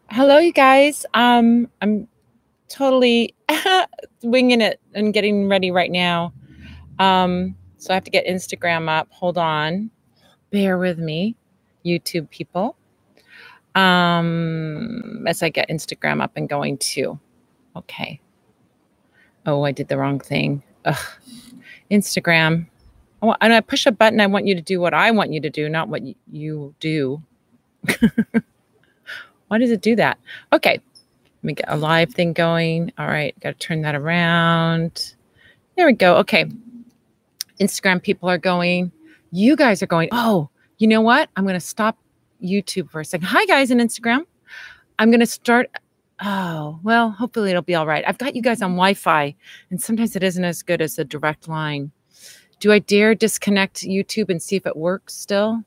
Hello, you guys. I'm totally winging it and getting ready right now. So I have to get Instagram up. Hold on. Bear with me, YouTube people. As I get Instagram up and going too. Okay. Oh, I did the wrong thing. Ugh. Instagram. And I push a button. I want you to do what I want you to do, not what you do. Why does it do that? Okay. Let me get a live thing going. All right. Got to turn that around. There we go. Okay. Instagram people are going. You guys are going. Oh, you know what? I'm going to stop YouTube for a second. Hi, guys, in Instagram. I'm going to start. Oh, well, hopefully it'll be all right. I've got you guys on Wi-Fi, and sometimes it isn't as good as a direct line. Do I dare disconnect YouTube and see if it works still?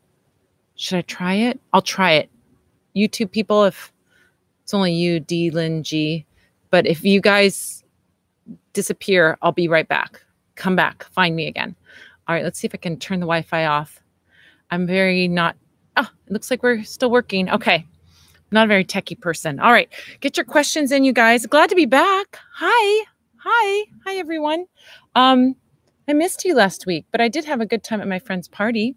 Should I try it? I'll try it. YouTube people, if it's only you, D, Lynn, G. But if you guys disappear, I'll be right back. Come back. Find me again. All right, let's see if I can turn the Wi-Fi off. I'm very not. Oh, it looks like we're still working. Okay. Not a very techie person. All right. Get your questions in, you guys. Glad to be back. Hi. Hi. Hi, everyone. I missed you last week, but I did have a good time at my friend's party.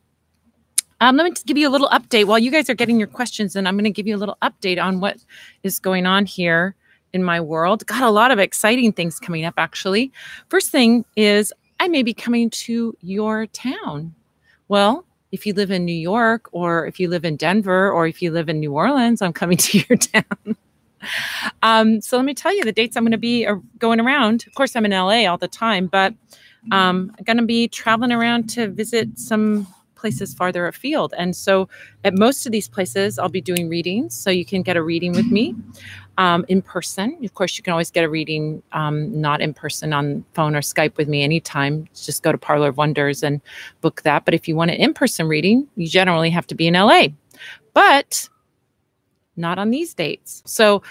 Let me just give you a little update while you guys are getting your questions, and I'm going to give you a little update on what is going on here in my world. Got a lot of exciting things coming up, actually. First thing is I may be coming to your town. Well, if you live in New York, or if you live in Denver, or if you live in New Orleans, I'm coming to your town. So let me tell you the dates I'm going to be going around. Of course, I'm in LA all the time, but I'm going to be traveling around to visit some places farther afield. And so at most of these places, I'll be doing readings. So you can get a reading with me in person. Of course, you can always get a reading not in person, on phone or Skype with me anytime. Just go to Parlor of Wonders and book that. But if you want an in-person reading, you generally have to be in LA. But not on these dates. So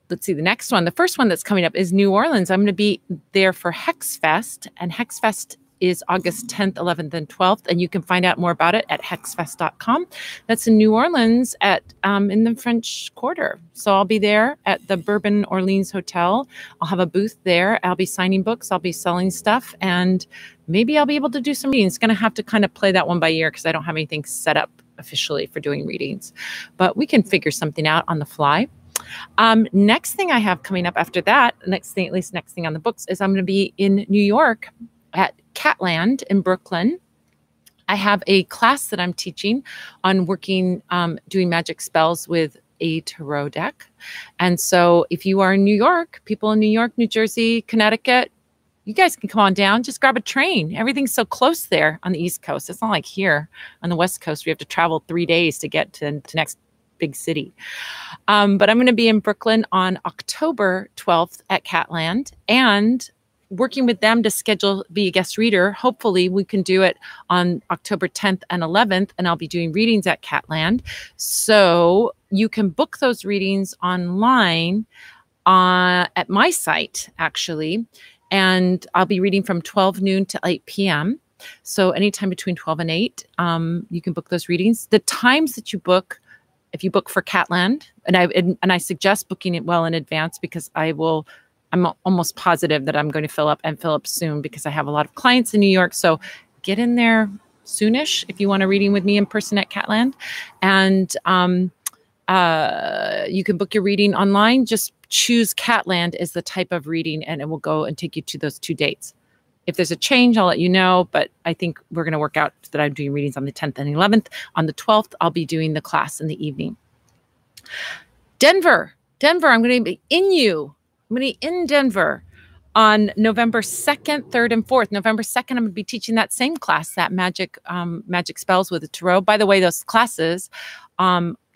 let's see, the next one. The first one that's coming up is New Orleans. I'm going to be there for Hex Fest, and Hex Fest is August 10th, 11th, and 12th, and you can find out more about it at hexfest.com. That's in New Orleans at in the French Quarter. So I'll be there at the Bourbon Orleans Hotel. I'll have a booth there. I'll be signing books. I'll be selling stuff, and maybe I'll be able to do some readings. Going to have to kind of play that one by ear because I don't have anything set up officially for doing readings, but we can figure something out on the fly. Next thing I have coming up after that, next thing on the books, is I'm going to be in New York at Catland in Brooklyn. I have a class that I'm teaching on working, doing magic spells with a tarot deck. And so if you are in New York, people in New York, New Jersey, Connecticut, you guys can come on down, just grab a train. Everything's so close there on the East Coast. It's not like here on the West Coast. We have to travel 3 days to get to the next big city. But I'm going to be in Brooklyn on October 12th at Catland, and working with them to be a guest reader. Hopefully we can do it on October 10th and 11th, and I'll be doing readings at Catland. So you can book those readings online at my site, actually. And I'll be reading from 12 noon to 8 p.m. So anytime between 12 and 8, you can book those readings. The times that you book, if you book for Catland, and I suggest booking it well in advance, because I'm almost positive that I'm going to fill up soon, because I have a lot of clients in New York. So get in there soonish if you want a reading with me in person at Catland. And you can book your reading online. Just choose Catland as the type of reading, and it will go and take you to those 2 dates. If there's a change, I'll let you know, but I think we're going to work out that I'm doing readings on the 10th and 11th. On the 12th, I'll be doing the class in the evening. Denver, I'm going to be in Denver on November 2nd, 3rd, and 4th. November 2nd, I'm going to be teaching that same class, that magic spells with the tarot. By the way, those classes,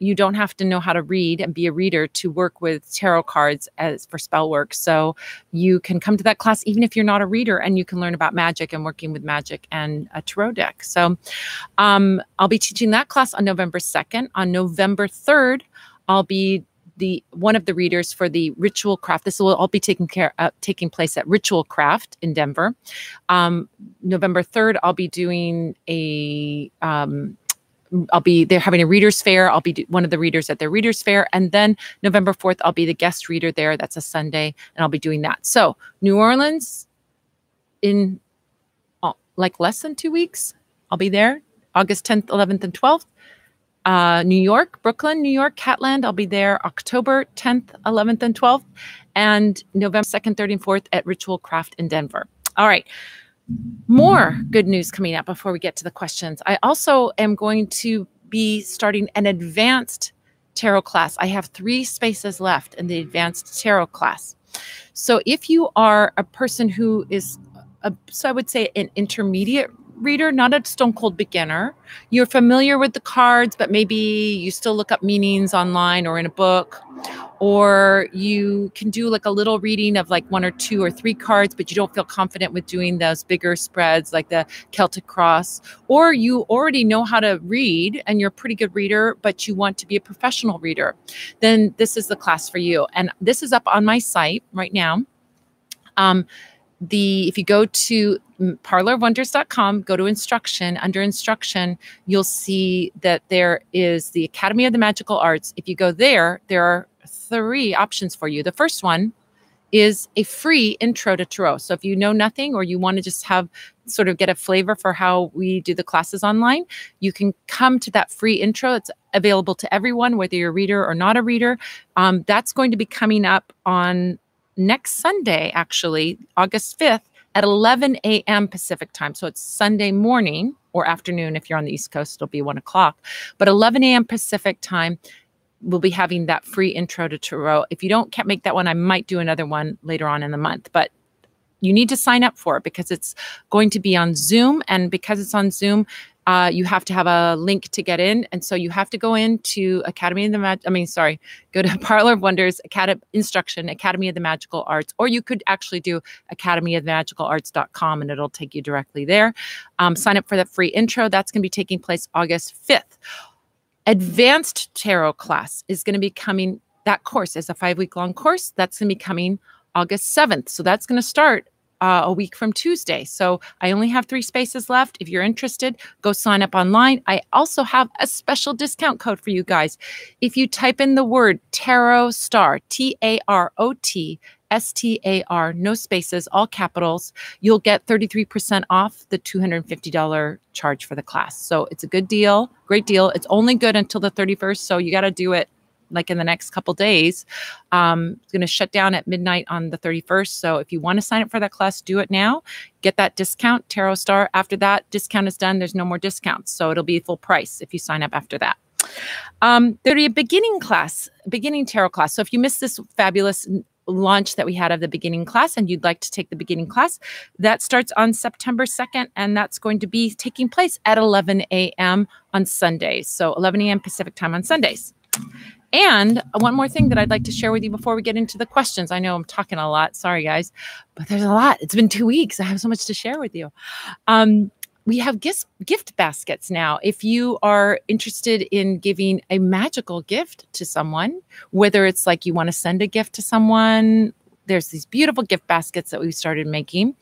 you don't have to know how to read and be a reader to work with tarot cards for spell work. So you can come to that class even if you're not a reader, and you can learn about magic and working with magic and a tarot deck. So I'll be teaching that class on November 2nd. On November 3rd, I'll be one of the readers for the Ritual Craft. This will all be taking place at Ritual Craft in Denver. November 3rd, I'll be doing a I'll be there having a readers fair. I'll be one of the readers at their readers fair. And then November 4th, I'll be the guest reader there. That's a Sunday. And I'll be doing that. So New Orleans in like less than 2 weeks, I'll be there. August 10th, 11th, and 12th. New York, Brooklyn, New York, Catland. I'll be there October 10th, 11th, and 12th. And November 2nd, 3rd, and 4th at Ritual Craft in Denver. All right. More good news coming up before we get to the questions. I also am going to be starting an advanced tarot class. I have 3 spaces left in the advanced tarot class. So if you are a person who is, so I would say an intermediate reader, not a stone cold beginner, you're familiar with the cards, but maybe you still look up meanings online or in a book, or you can do like a little reading of like 1 or 2 or 3 cards, but you don't feel confident with doing those bigger spreads like the Celtic Cross, or you already know how to read and you're a pretty good reader, but you want to be a professional reader, then this is the class for you. And this is up on my site right now. If you go to parlorofwonders.com, go to instruction. Under instruction, you'll see that there is the Academy of the Magical Arts. If you go there, there are 3 options for you. The first one is a free intro to tarot. So if you know nothing or you want to just have sort of get a flavor for how we do the classes online, you can come to that free intro. It's available to everyone, whether you're a reader or not a reader. That's going to be coming up on next Sunday, actually, August 5th at 11 a.m. Pacific time. So it's Sunday morning or afternoon. If you're on the East Coast, it'll be 1 o'clock. But 11 a.m. Pacific time, we'll be having that free intro to tarot. If you can't make that one, I might do another one later on in the month. But you need to sign up for it because it's going to be on Zoom. And because it's on Zoom, you have to have a link to get in. And so you have to go into go to Parlor of Wonders, Instruction, Academy of the Magical Arts, or you could actually do academyofthemagicalarts.com and it'll take you directly there. Sign up for that free intro. That's going to be taking place August 5th. Advanced Tarot class is going to be coming. That course is a 5-week-long course. That's going to be coming August 7th. So that's going to start a week from Tuesday. So I only have 3 spaces left. If you're interested, go sign up online. I also have a special discount code for you guys. If you type in the word Tarot Star, TAROTSTAR, no spaces, all capitals, you'll get 33% off the $250 charge for the class. So it's a good deal, great deal. It's only good until the 31st. So you got to do it like in the next couple days. It's going to shut down at midnight on the 31st. So if you want to sign up for that class, do it now. Get that discount, Tarot Star. After that discount is done, there's no more discounts. So it'll be full price if you sign up after that. There'll be a beginning tarot class. So if you missed this fabulous launch that we had of the beginning class and you'd like to take the beginning class, that starts on September 2nd. And that's going to be taking place at 11 a.m. on Sundays. So 11 a.m. Pacific time on Sundays. And one more thing that I'd like to share with you before we get into the questions. I know I'm talking a lot. Sorry, guys, but there's a lot. It's been 2 weeks. I have so much to share with you. We have gift baskets now. If you are interested in giving a magical gift to someone, whether it's like you want to send a gift to someone, there's these beautiful gift baskets that we've started making.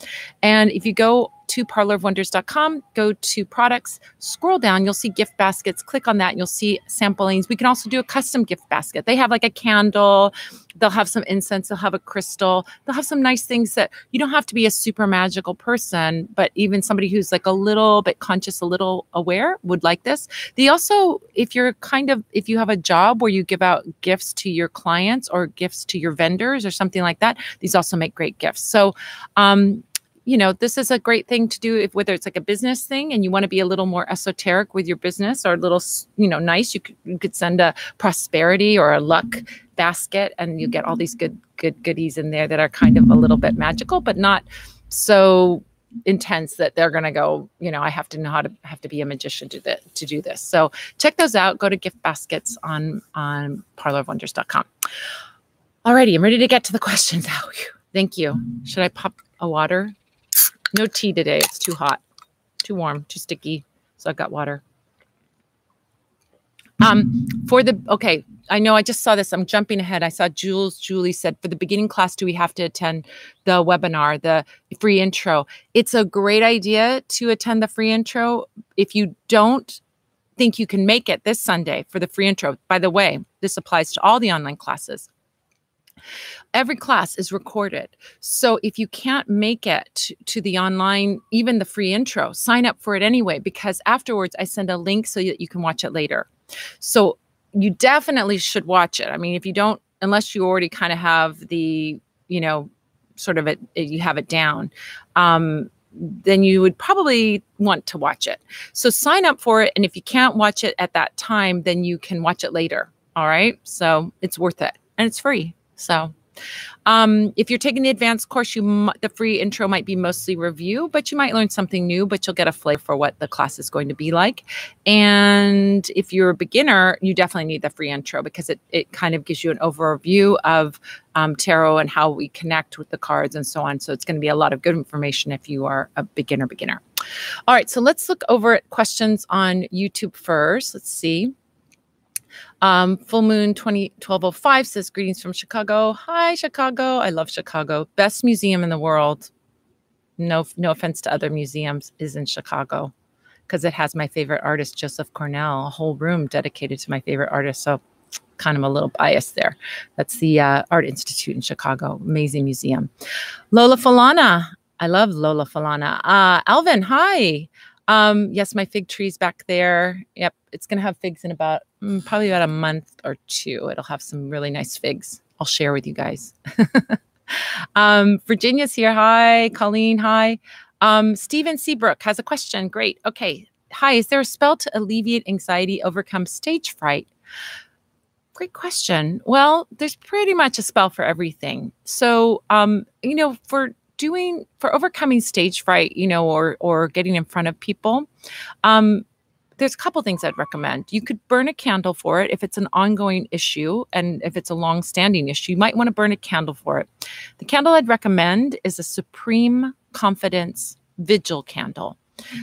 And if you go to parlorofwonders.com, go to products, scroll down, you'll see gift baskets. Click on that and you'll see samplings. We can also do a custom gift basket. They have like a candle. They'll have some incense. They'll have a crystal. They'll have some nice things that you don't have to be a super magical person, but even somebody who's like a little bit conscious, a little aware would like this. They also, if you have a job where you give out gifts to your clients or gifts to your vendors or something like that, these also make great gifts. So, this is a great thing to do whether it's like a business thing and you want to be a little more esoteric with your business or a little, nice. You could send a prosperity or a luck basket and you get all these good goodies in there that are kind of a little bit magical, but not so intense that they're going to go, I have to be a magician to do this. So check those out. Go to gift baskets on parlorofwonders.com. Alrighty, I'm ready to get to the questions. Oh, thank you. Should I pop a water? No tea today. It's too hot, too warm, too sticky. So I've got water. Okay, I know I just saw this. I'm jumping ahead. I saw Julie said, for the beginning class, do we have to attend the webinar, the free intro? It's a great idea to attend the free intro. If you don't think you can make it this Sunday for the free intro, by the way, this applies to all the online classes. Every class is recorded. So if you can't make it to the online, even the free intro, sign up for it anyway, because afterwards I send a link so that you can watch it later. So you definitely should watch it. I mean, if you don't, unless you already kind of have the, sort of you have it down, then you would probably want to watch it. So sign up for it. And if you can't watch it at that time, then you can watch it later. All right. So it's worth it and it's free. So if you're taking the advanced course, the free intro might be mostly review, but you might learn something new, but you'll get a flavor for what the class is going to be like. And if you're a beginner, you definitely need the free intro because it kind of gives you an overview of tarot and how we connect with the cards and so on. So it's going to be a lot of good information if you are a beginner. All right, so let's look over at questions on YouTube first. Let's see. Full Moon 1205 says, greetings from Chicago. Hi, Chicago. I love Chicago. Best museum in the world. No offense to other museums, is in Chicago because it has my favorite artist, Joseph Cornell, a whole room dedicated to my favorite artist. So kind of a little biased there. That's the Art Institute in Chicago. Amazing museum. Lola Falana. I love Lola Falana. Alvin, hi. Yes, my fig tree's back there. Yep, it's going to have figs in probably about a month or two. It'll have some really nice figs. I'll share with you guys. Virginia's here. Hi. Colleen, hi. Stephen Seabrook has a question. Great. Okay. Hi, is there a spell to alleviate anxiety, overcome stage fright? Great question. Well, there's pretty much a spell for everything. So, for overcoming stage fright, or getting in front of people, there's a couple things I'd recommend. You could burn a candle for it if it's an ongoing issue, and if it's a long-standing issue, you might want to burn a candle for it. The candle I'd recommend is a Supreme Confidence Vigil candle.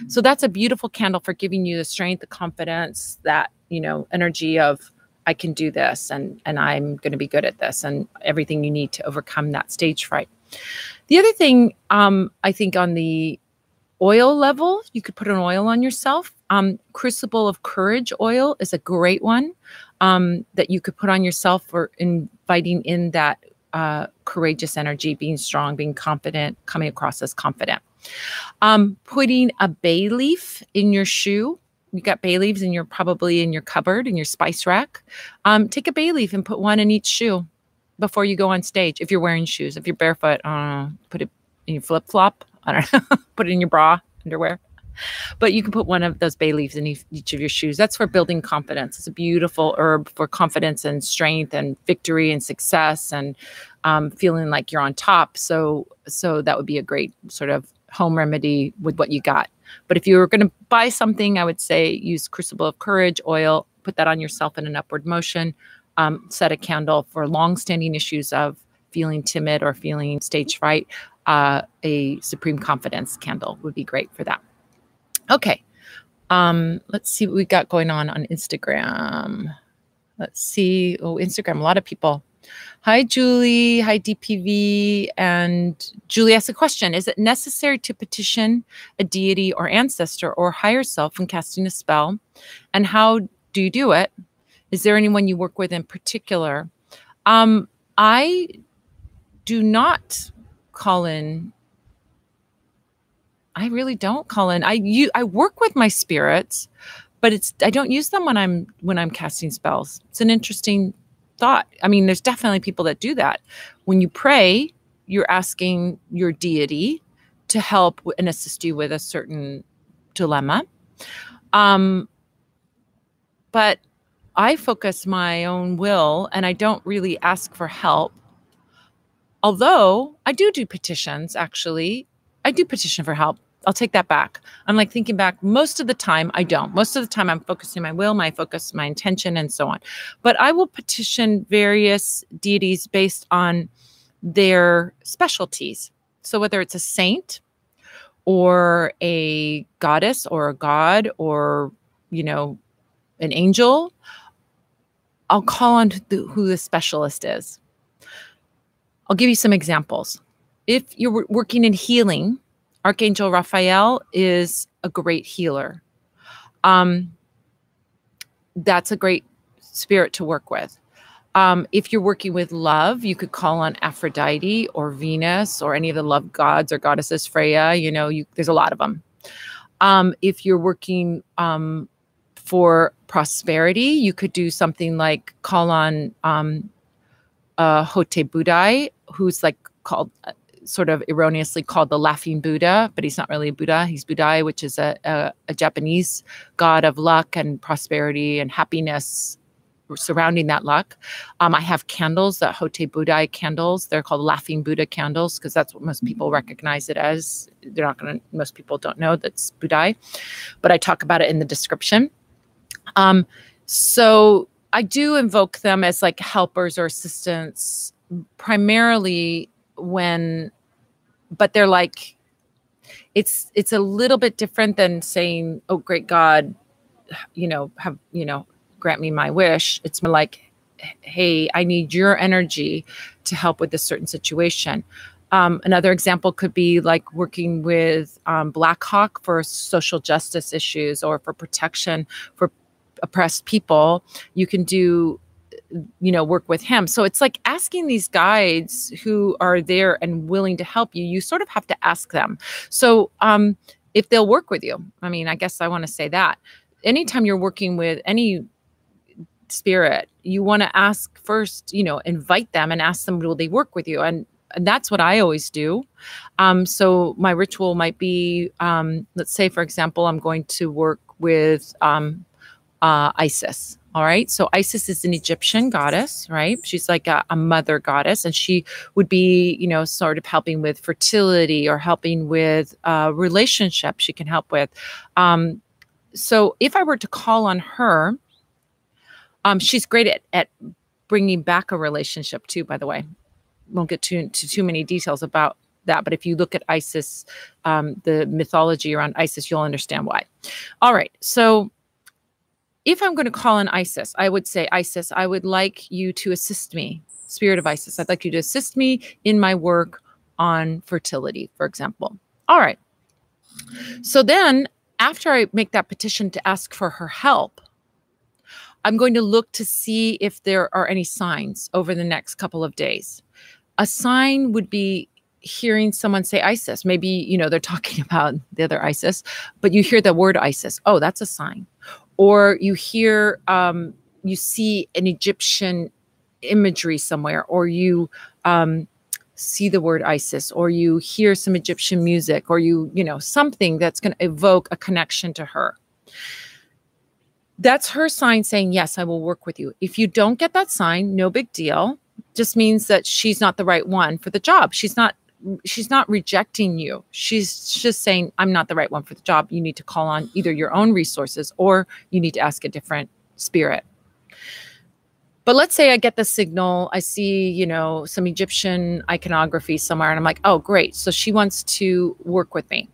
So that's a beautiful candle for giving you the strength, the confidence, that, energy of, I can do this, and I'm going to be good at this, and everything you need to overcome that stage fright. The other thing, I think on the oil level, you could put an oil on yourself. Crucible of Courage oil is a great one that you could put on yourself for inviting in that courageous energy, being strong, being confident, coming across as confident. Putting a bay leaf in your shoe. You got bay leaves probably in your cupboard, in your spice rack. Take a bay leaf and put one in each shoe before you go on stage. If you're wearing shoes, if you're barefoot, put it in your flip-flop. I don't know, put it in your bra, underwear. But you can put one of those bay leaves in each of your shoes. That's for building confidence. It's a beautiful herb for confidence and strength and victory and success and feeling like you're on top. So that would be a great sort of home remedy with what you got. But if you were going to buy something, I would say use Crucible of Courage oil, put that on yourself in an upward motion, set a candle for long-standing issues of feeling timid or feeling stage fright. A Supreme Confidence candle would be great for that. Okay. Let's see what we got going on Instagram. Let's see. Oh, Instagram, a lot of people. Hi, Julie. Hi, DPV. And Julie asked a question. Is it necessary to petition a deity or ancestor or higher self when casting a spell? And how do you do it? Is there anyone you work with in particular? I do not call in. I really don't call in. I work with my spirits, but I don't use them when I'm casting spells. It's an interesting thought. I mean, there's definitely people that do that. When you pray, you're asking your deity to help and assist you with a certain dilemma. But I focus my own will and I don't really ask for help. Although I do petitions, actually. I do petition for help. I'll take that back. I'm like thinking back. Most of the time, I don't. Most of the time, I'm focusing my will, my focus, my intention, and so on. But I will petition various deities based on their specialties. So whether it's a saint or a goddess or a god or, an angel, I'll call on who the specialist is. I'll give you some examples. If you're working in healing, Archangel Raphael is a great healer. that's a great spirit to work with. If you're working with love, you could call on Aphrodite or Venus or any of the love gods or goddesses, Freya, there's a lot of them. If you're working for prosperity, you could do something like call on Hotei, who's like called, sort of erroneously called the laughing Buddha, but he's not really a Buddha. He's Budai, which is a Japanese god of luck and prosperity and happiness surrounding that luck. I have candles, that Hotei candles. They're called laughing Buddha candles because that's what most people recognize it as. Most people don't know that's Budai, but I talk about it in the description. So I do invoke them as like helpers or assistants primarily but they're like, it's a little bit different than saying, oh, great God, grant me my wish. It's more like, hey, I need your energy to help with this certain situation. Another example could be like working with Black Hawk for social justice issues or for protection for oppressed people. You can do, work with him. So it's like asking these guides who are there and willing to help you. You sort of have to ask them. So if they'll work with you, I guess I want to say that anytime you're working with any spirit, you want to ask first, invite them and ask them, will they work with you? And that's what I always do. So my ritual might be, let's say, for example, I'm going to work with Isis. All right. So Isis is an Egyptian goddess, right? She's like a mother goddess, and she would be, sort of helping with fertility or helping with relationships she can help with. So if I were to call on her, she's great at bringing back a relationship too, by the way. Won't get into too many details about that. But if you look at Isis, the mythology around Isis, you'll understand why. All right. So if I'm going to call on Isis, I would say, Isis, I would like you to assist me. Spirit of Isis, I'd like you to assist me in my work on fertility, for example. All right. So then after I make that petition to ask for her help, I'm going to look to see if there are any signs over the next couple of days. A sign would be hearing someone say Isis. Maybe, they're talking about the other Isis, but you hear the word Isis. Oh, that's a sign. Or you hear, you see an Egyptian imagery somewhere, or you see the word Isis, or you hear some Egyptian music, or something that's going to evoke a connection to her. That's her sign saying, yes, I will work with you. If you don't get that sign, no big deal. Just means that she's not the right one for the job. She's not rejecting you. She's just saying, I'm not the right one for the job. You need to call on either your own resources or you need to ask a different spirit. But let's say I get the signal. I see, some Egyptian iconography somewhere, and I'm like, oh, great. So she wants to work with me.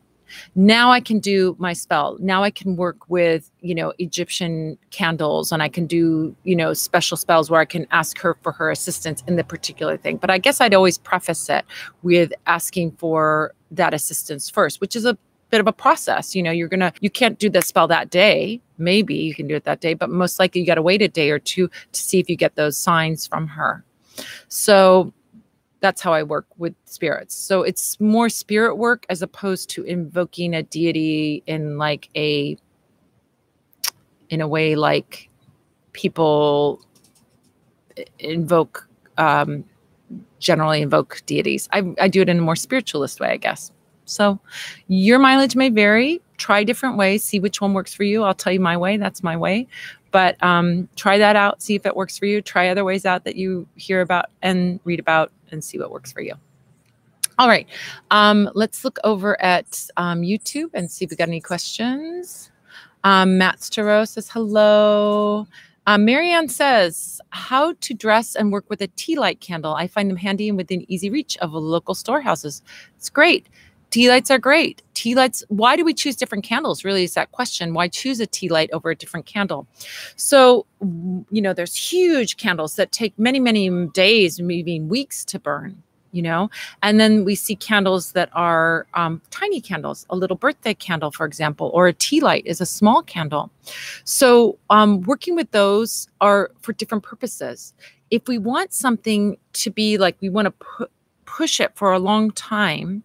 Now I can do my spell. Now I can work with, Egyptian candles, and I can do, special spells where I can ask her for her assistance in the particular thing. But I guess I'd always preface it with asking for that assistance first, which is a bit of a process. You can't do the spell that day. Maybe you can do it that day, but most likely you got to wait a day or two to see if you get those signs from her. So that's how I work with spirits. So it's more spirit work as opposed to invoking a deity in a way like people generally invoke deities. I do it in a more spiritualist way, I guess. So your mileage may vary. Try different ways. See which one works for you. I'll tell you my way. That's my way. But try that out. See if it works for you. Try other ways out that you hear about and read about and see what works for you. All right. Let's look over at YouTube and see if we got any questions. Matt Stero says, hello. Marianne says, how to dress and work with a tea light candle. I find them handy and within easy reach of local storehouses. It's great. Tea lights are great. Tea lights, why do we choose different candles? Really is that question. Why choose a tea light over a different candle? So, there's huge candles that take many, many days, maybe weeks to burn. you know? And then we see candles that are tiny candles, a little birthday candle, for example, or a tea light is a small candle. So working with those are for different purposes. If we want something to be like, we want to push it for a long time,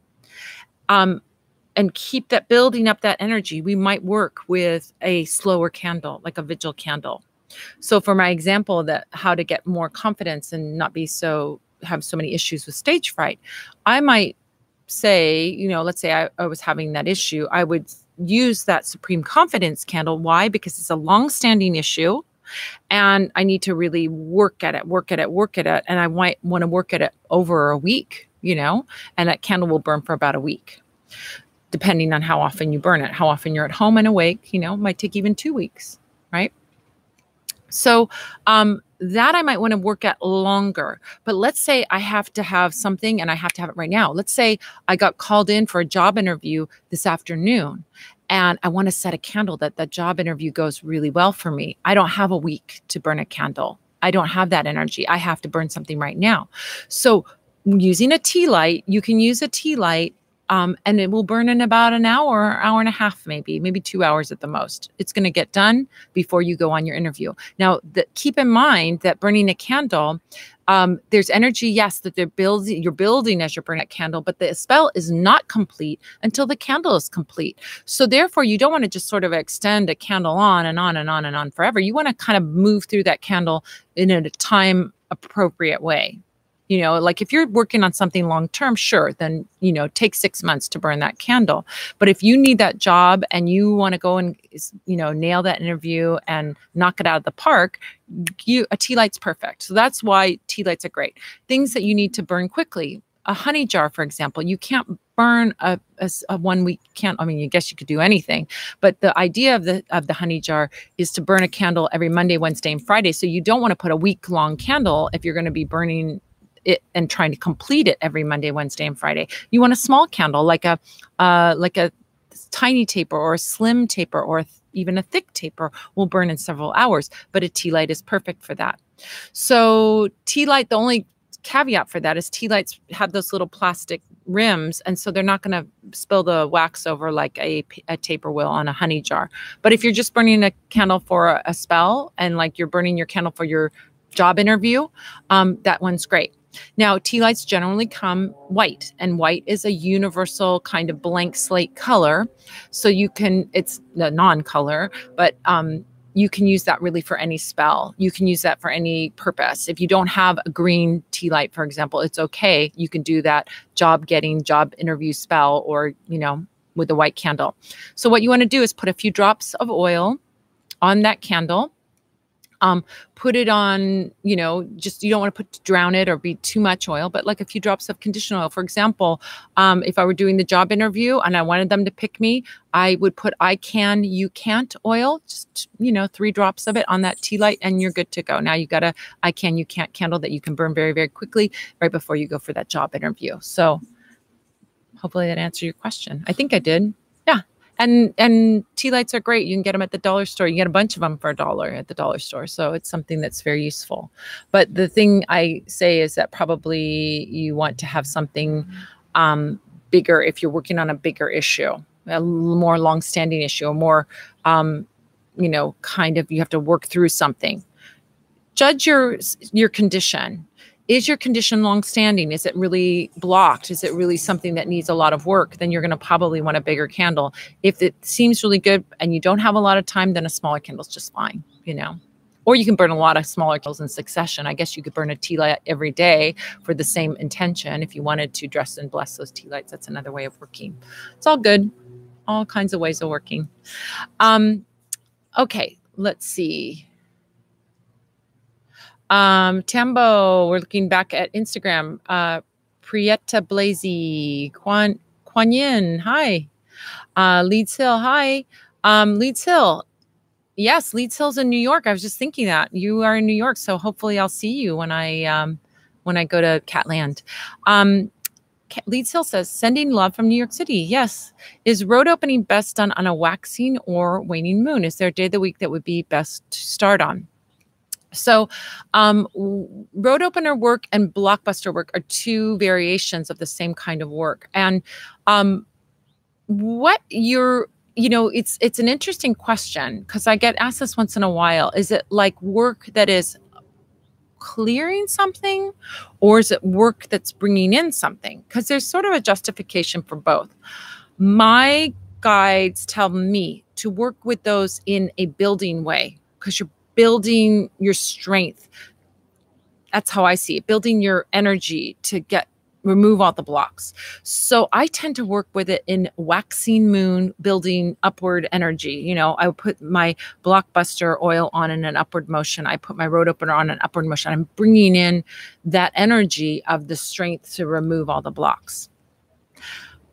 and keep that building up that energy, we might work with a slower candle, like a vigil candle. So for my example, that how to get more confidence and not be have so many issues with stage fright, I might say, you know, let's say I was having that issue, I would use that supreme confidence candle. Why? Because it's a long-standing issue and I need to really work at it. And I might want to work at it over a week, you know, and that candle will burn for about a week, depending on how often you burn it, how often you're at home and awake, you know, it might take even 2 weeks, right? So that I might want to work at longer. But let's say I have to have something and I have to have it right now. Let's say I got called in for a job interview this afternoon and I want to set a candle that the job interview goes really well for me. I don't have a week to burn a candle. I don't have that energy. I have to burn something right now. So using a tea light, you can use a tea light and it will burn in about an hour and a half, maybe 2 hours at the most. It's going to get done before you go on your interview. Now, keep in mind that burning a candle, there's energy, yes, that you're building as you're burning that candle, but the spell is not complete until the candle is complete. So therefore, you don't want to just sort of extend a candle on and on and on and on forever. You want to kind of move through that candle in a time appropriate way. You know, like if you're working on something long-term, sure, then, you know, take 6 months to burn that candle. But if you need that job and you want to go and, you know, nail that interview and knock it out of the park, a tea light's perfect. So that's why tea lights are great. Things that you need to burn quickly. A honey jar, for example, you can't burn a 1 week candle. I mean, I guess you could do anything, but the idea of the honey jar is to burn a candle every Monday, Wednesday, and Friday. So you don't want to put a week-long candle if you're going to be burning it and trying to complete it every Monday, Wednesday, and Friday. You want a small candle, like a tiny taper or a slim taper or even a thick taper will burn in several hours, but a tea light is perfect for that. So tea light, the only caveat for that is tea lights have those little plastic rims, and so they're not going to spill the wax over like a taper will on a honey jar. But if you're just burning a candle for a spell and like you're burning your candle for your job interview, that one's great. Now, tea lights generally come white, and white is a universal kind of blank slate color. So it's the non-color, but you can use that really for any spell. You can use that for any purpose. If you don't have a green tea light, for example, it's okay. You can do that job interview spell, or, you know, with a white candle. So what you want to do is put a few drops of oil on that candle. Put it on, you know, just, you don't want to drown it or be too much oil, but like a few drops of conditioner oil. For example, if I were doing the job interview and I wanted them to pick me, I would put I can, you can't oil, just, you know, 3 drops of it on that tea light and you're good to go. Now you got a I can, you can't candle that you can burn very, very quickly right before you go for that job interview. So hopefully that answered your question. I think I did. Yeah. And tea lights are great. You can get them at the dollar store. You get a bunch of them for $1 at the dollar store. So it's something that's very useful. But the thing I say is that probably you want to have something bigger if you're working on a bigger issue, a more long-standing issue, a more, you know, kind of, you have to work through something. Judge your condition. Is your condition long-standing? Is it really blocked? Is it really something that needs a lot of work? Then you're going to probably want a bigger candle. If it seems really good and you don't have a lot of time, then a smaller candle is just fine, you know. Or you can burn a lot of smaller candles in succession. I guess you could burn a tea light every day for the same intention. If you wanted to dress and bless those tea lights, that's another way of working. It's all good. All kinds of ways of working. Okay, let's see. Tambo, we're looking back at Instagram. Prieta Blazy, Kuan Yin, hi. Leeds Hill, hi. Leeds Hill, yes, Leeds Hill's in New York. I was just thinking that you are in New York, so hopefully I'll see you when I go to Catland. Leeds Hill says, sending love from New York City. Yes. Is road opening best done on a waxing or waning moon? Is there a day of the week that would be best to start on? So road opener work and blockbuster work are two variations of the same kind of work. And what you're, it's an interesting question because I get asked this once in a while. Is it like work that is clearing something, or is it work that's bringing in something? Because there's sort of a justification for both. My guides tell me to work with those in a building way because you're building your strength. That's how I see it, building your energy to remove all the blocks. So I tend to work with it in waxing moon, building upward energy. I would put my blockbuster oil on in an upward motion. I put my road opener on an upward motion. I'm bringing in that energy of the strength to remove all the blocks.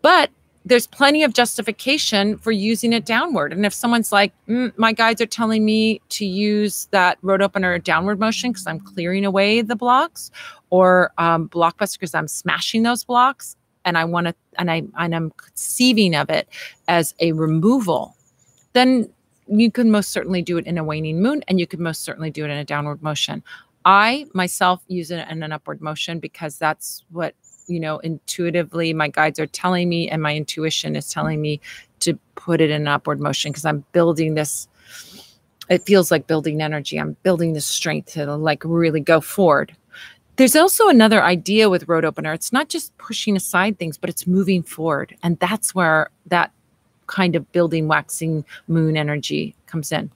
But there's plenty of justification for using it downward. And if someone's like, my guides are telling me to use that road opener downward motion because I'm clearing away the blocks, or blockbuster because I'm smashing those blocks, and I'm conceiving of it as a removal, then you can most certainly do it in a waning moon, and you could most certainly do it in a downward motion. I myself use it in an upward motion because that's what intuitively my guides are telling me, and my intuition is telling me to put it in an upward motion because I'm building this. It feels like building energy. I'm building this strength to like really go forward. There's also another idea with road opener. It's not just pushing aside things, but it's moving forward. And that's where that kind of building, waxing moon energy comes in.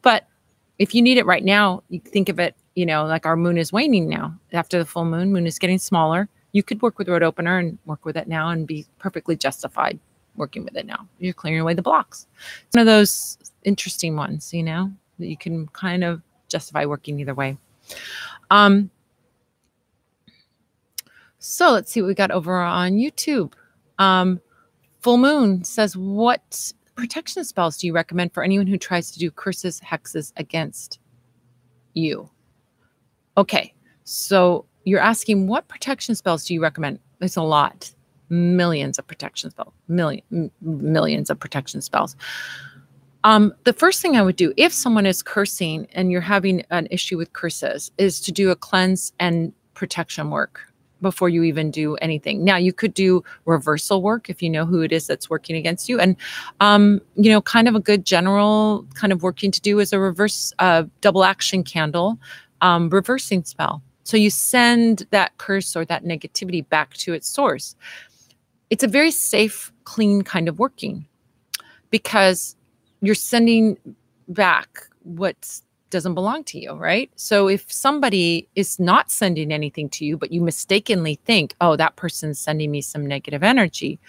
But if you need it right now, you think of it, like our moon is waning now. After the full moon is getting smaller. You could work with road opener and work with it now and be perfectly justified working with it now. You're clearing away the blocks. It's one of those interesting ones, that you can kind of justify working either way. So let's see what we got over on YouTube. Full Moon says, what protection spells do you recommend for anyone who tries to do curses, hexes against you? Okay, so you're asking what protection spells do you recommend? There's a lot, millions of protection spells, millions of protection spells. The first thing I would do if someone is cursing and you're having an issue with curses is to do a cleanse and protection work before you even do anything. Now you could do reversal work if you know who it is that's working against you. And, kind of a good general kind of working to do is a reverse double action candle reversing spell. So you send that curse or that negativity back to its source. It's a very safe, clean kind of working because you're sending back what doesn't belong to you, right? So if somebody is not sending anything to you, but you mistakenly think, oh, that person's sending me some negative energy,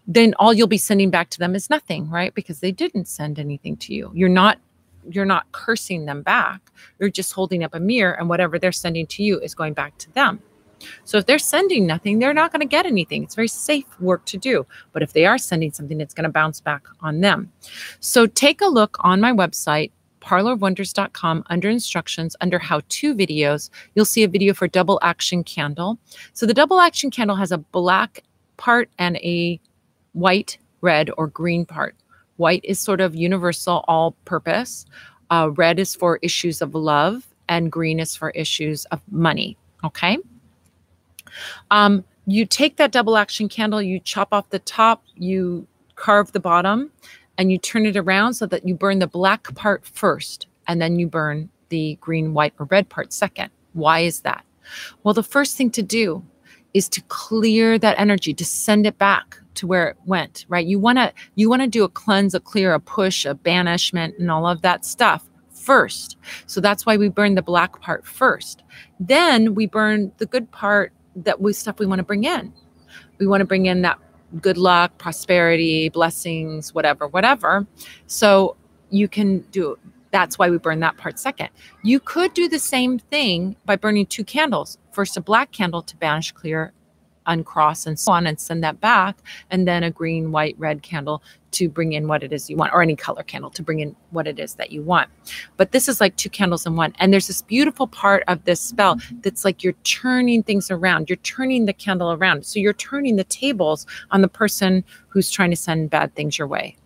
then all you'll be sending back to them is nothing, right? Because they didn't send anything to you. You're not cursing them back. You're just holding up a mirror, and whatever they're sending to you is going back to them. So if they're sending nothing, they're not going to get anything. It's very safe work to do. But if they are sending something, it's going to bounce back on them. So take a look on my website, parlorofwonders.com, under instructions, under how-to videos. You'll see a video for double action candle. So the double action candle has a black part and a white, red, or green part. White is sort of universal, all-purpose. Red is for issues of love, and green is for issues of money. Okay? You take that double action candle, you chop off the top, you carve the bottom, and you turn it around so that you burn the black part first, and then you burn the green, white, or red part second. Why is that? Well, the first thing to do is to clear that energy, to send it back to where it went, right? You want to do a cleanse, a clear, a push, a banishment, and all of that stuff first. So that's why we burn the black part first. Then we burn the good part, stuff we want to bring in. We want to bring in that good luck, prosperity, blessings, whatever. So you can do, that's why we burn that part second. You could do the same thing by burning two candles. First, a black candle to banish, clear, uncross, and so on, and send that back. And then a green, white, red candle to bring in what it is you want, or any color candle to bring in what it is that you want. But this is like two candles in one. And there's this beautiful part of this spell that's like you're turning things around. You're turning the candle around. So you're turning the tables on the person who's trying to send bad things your way.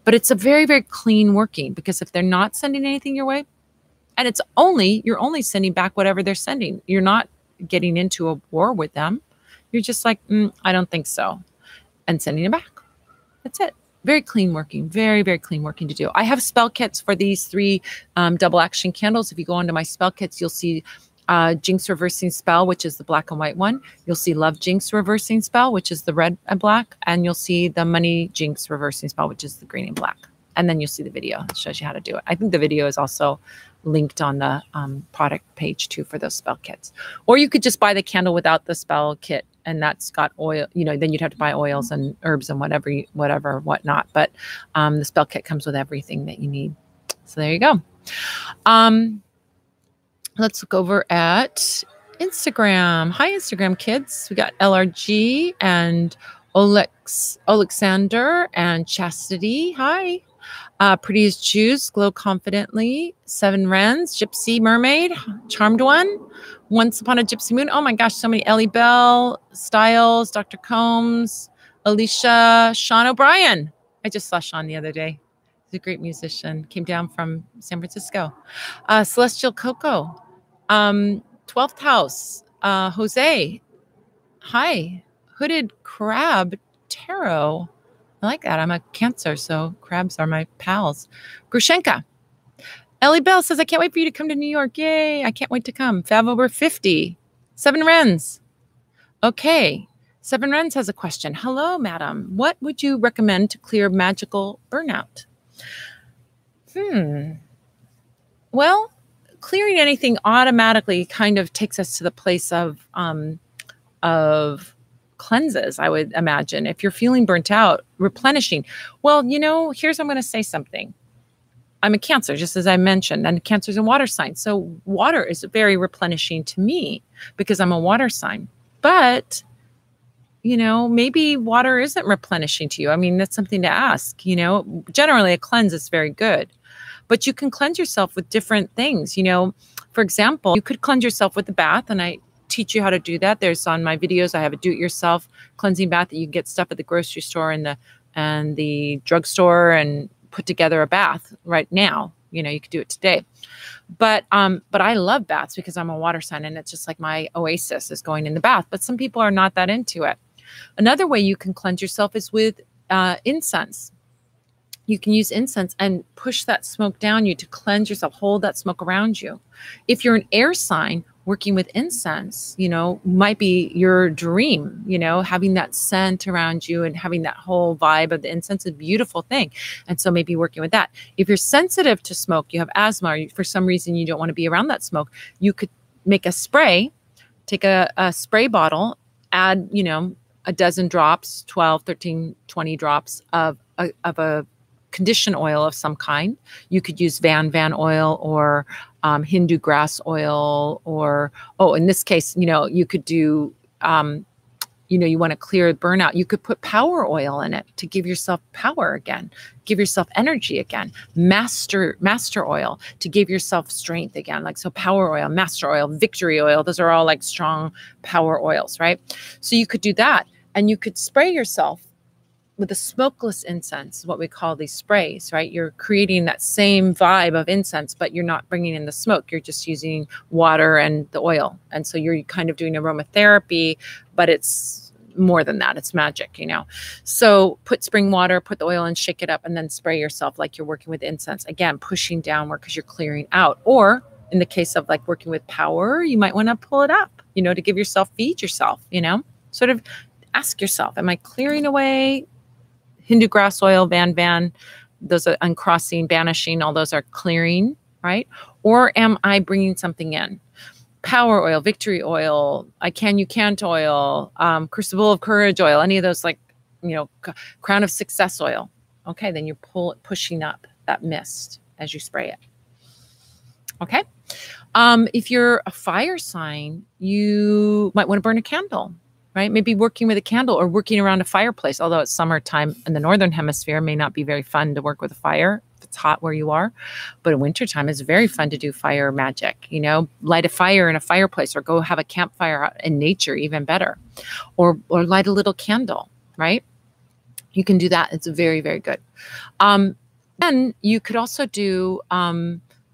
But it's a very, very clean working, because if they're not sending anything your way, And you're only sending back whatever they're sending. You're not getting into a war with them. You're just like, I don't think so. And sending it back. That's it. Very clean working, very, very clean working to do. I have spell kits for these 3 double action candles. If you go into my spell kits, you'll see Jinx Reversing Spell, which is the black and white one. You'll see Love Jinx Reversing Spell, which is the red and black. And you'll see the Money Jinx Reversing Spell, which is the green and black. And then you'll see the video. It shows you how to do it. I think the video is also linked on the product page too for those spell kits. Or you could just buy the candle without the spell kit, and that's got oil. Then you'd have to buy oils and herbs and whatnot. But the spell kit comes with everything that you need. So there you go. Let's look over at Instagram. Hi, Instagram kids. We got LRG and Alexander and Chastity. Hi. Pretty as Choose, Glow Confidently, 7 Wrens, Gypsy Mermaid, Charmed One, Once Upon a Gypsy Moon. Oh my gosh, so many. Ellie Bell, Styles, Dr. Combs, Alicia, Sean O'Brien. I just saw Sean the other day. He's a great musician. Came down from San Francisco. Celestial Coco, 12th House, Jose. Hi. Hooded Crab Tarot. I like that. I'm a Cancer, so crabs are my pals. Grushenka. Ellie Bell says, I can't wait for you to come to New York. Yay. I can't wait to come. Fav over 50. 7 Wrens. Okay. 7 Wrens has a question. Hello, madam. What would you recommend to clear magical burnout? Well, clearing anything automatically kind of takes us to the place of cleanses, I would imagine. If you're feeling burnt out, replenishing. Well, here's, I'm going to say something. I'm a Cancer, just as I mentioned, and Cancer's a water sign. So water is very replenishing to me because I'm a water sign. But, maybe water isn't replenishing to you. I mean, that's something to ask. Generally a cleanse is very good. But you can cleanse yourself with different things. For example, you could cleanse yourself with a bath, and I teach you how to do that. There's on my videos, I have a do-it-yourself cleansing bath that you can get stuff at the grocery store and the drugstore and put together a bath right now. You could do it today. But I love baths because I'm a water sign, and it's just like my oasis is going in the bath. But some people are not that into it. Another way you can cleanse yourself is with incense. You can use incense and push that smoke down you to cleanse yourself, hold that smoke around you. If you're an air sign, working with incense, might be your dream, having that scent around you and having that whole vibe of the incense is a beautiful thing. And so maybe working with that. If you're sensitive to smoke, you have asthma, or for some reason you don't want to be around that smoke, you could make a spray, take a spray bottle, add, a dozen drops, 12, 13, 20 drops of a condition oil of some kind. You could use Van oil or Hindu grass oil, or, in this case, you could do, you want to clear burnout. You could put power oil in it to give yourself power again, give yourself energy again. Master oil to give yourself strength again. So power oil, master oil, victory oil. Those are all like strong power oils, right? So you could do that, and you could spray yourself with a smokeless incense, what we call these sprays, right? You're creating that same vibe of incense, but you're not bringing in the smoke. You're just using water and the oil. And so you're kind of doing aromatherapy, but it's more than that. It's magic, So put spring water, put the oil in, shake it up, and then spray yourself like you're working with incense. Again, pushing downward because you're clearing out. Or in the case of like working with power, you might want to pull it up, to give yourself, feed yourself, sort of ask yourself, am I clearing away? Hindu grass oil, Van, those are uncrossing, banishing, all those are clearing, right? Or am I bringing something in? Power oil, victory oil, I can, you can't oil, crucible of courage oil, any of those like, crown of success oil. Okay, then you're pushing up that mist as you spray it. Okay. If you're a fire sign, you might want to burn a candle. Right? Maybe working with a candle or working around a fireplace, although it's summertime in the Northern Hemisphere, may not be very fun to work with a fire if it's hot where you are. But in wintertime, it's very fun to do fire magic, light a fire in a fireplace or go have a campfire out in nature, even better. Or light a little candle, right? You can do that. It's very, very good. Then you could also do,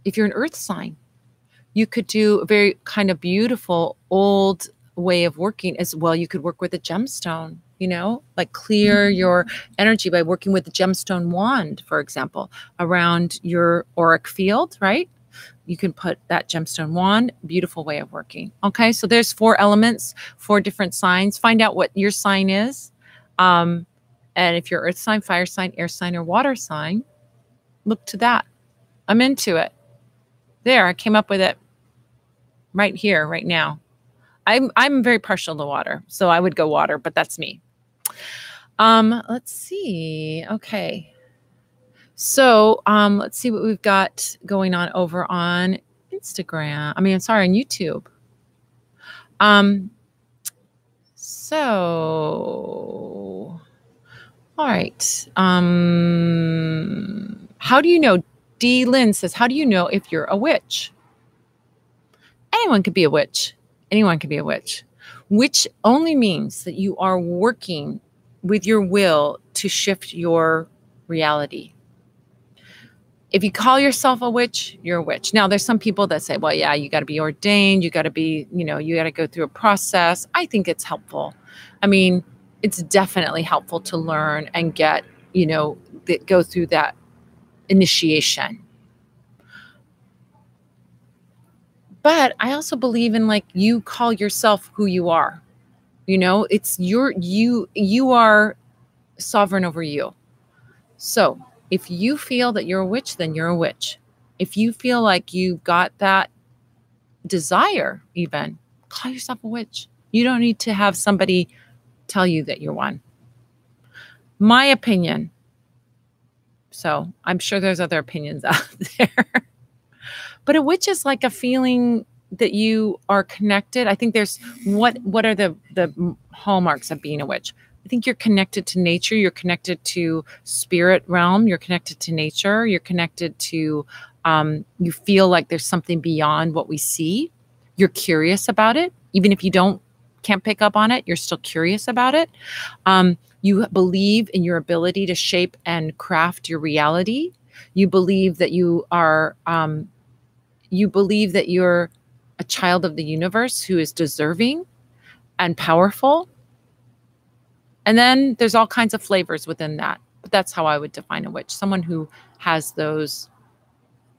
if you're an earth sign, You could do a very kind of beautiful old way of working as well. You could work with a gemstone, like clear your energy by working with the gemstone wand, for example, around your auric field, right? You can put that gemstone wand, beautiful way of working. Okay, so there's 4 elements, 4 different signs. Find out what your sign is. And if you're earth sign, fire sign, air sign, or water sign, look to that. I'm into it. There, I came up with it right here, right now. I'm very partial to water, so I would go water, but that's me. Let's see. Okay. So let's see what we've got going on over on Instagram. I mean, I'm sorry, on YouTube. So, all right. How do you know? D. Lynn says, how do you know if you're a witch? Anyone could be a witch. Anyone can be a witch. Witch only means that you are working with your will to shift your reality. If you call yourself a witch, you're a witch. Now, there's some people that say, well, yeah, you got to be ordained. You got to be, you got to go through a process. I think it's helpful. I mean, it's definitely helpful to learn and get, go through that initiation. But I also believe in, like, you call yourself who you are. It's you are sovereign over you. So if you feel that you're a witch, then you're a witch. If you feel like you've got that desire, even, call yourself a witch. You don't need to have somebody tell you that you're one. My opinion. So I'm sure there's other opinions out there. But a witch is like a feeling that you are connected. I think there's what are the hallmarks of being a witch? I think you're connected to nature. You're connected to spirit realm. You're connected to nature. You're connected to, you feel like there's something beyond what we see. You're curious about it. Even if you can't pick up on it, you're still curious about it. You believe in your ability to shape and craft your reality. You believe that you're a child of the universe who is deserving and powerful. And then there's all kinds of flavors within that. But that's how I would define a witch. Someone who has those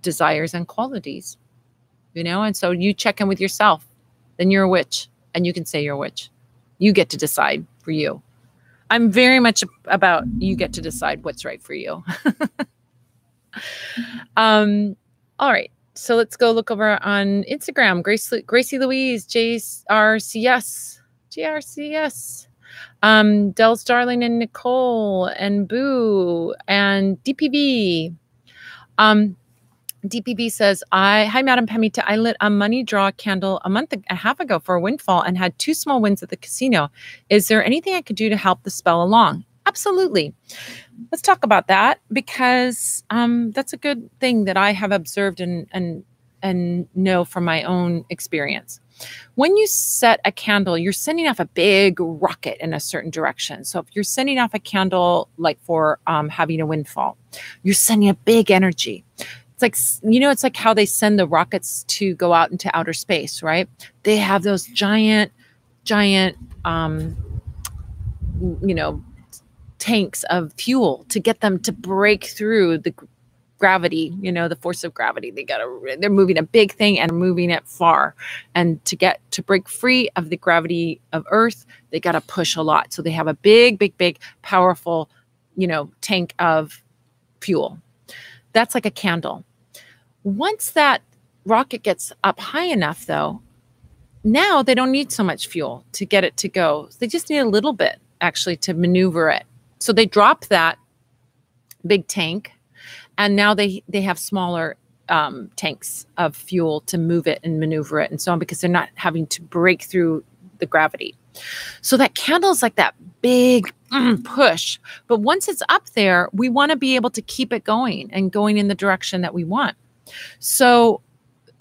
desires and qualities, and so you check in with yourself, then you're a witch, and you can say you're a witch. You get to decide for you. I'm very much about you get to decide what's right for you. All right. So let's go look over on Instagram. Gracie Louise, JRCS. Del's Darling and Nicole and Boo and DPB. DPB says, hi, Madam Pamita. I lit a money draw candle a month and a half ago for a windfall and had 2 small wins at the casino. Is there anything I could do to help the spell along? Absolutely. Let's talk about that, because that's a good thing that I have observed and know from my own experience. When you set a candle, you're sending off a big rocket in a certain direction. So if you're sending off a candle like for having a windfall, you're sending a big energy. It's like, it's like how they send the rockets to go out into outer space, right? They have those giant, tanks of fuel to get them to break through the gravity, the force of gravity. They're moving a big thing and moving it far. And to break free of the gravity of Earth, they got to push a lot. So they have a big, powerful, tank of fuel. That's like a candle. Once that rocket gets up high enough, though, now they don't need so much fuel to get it to go. They just need a little bit, actually, to maneuver it. So they drop that big tank, and now they have smaller tanks of fuel to move it and maneuver it and so on, because they're not having to break through the gravity. So that candle is like that big push. But once it's up there, we want to be able to keep it going and going in the direction that we want. So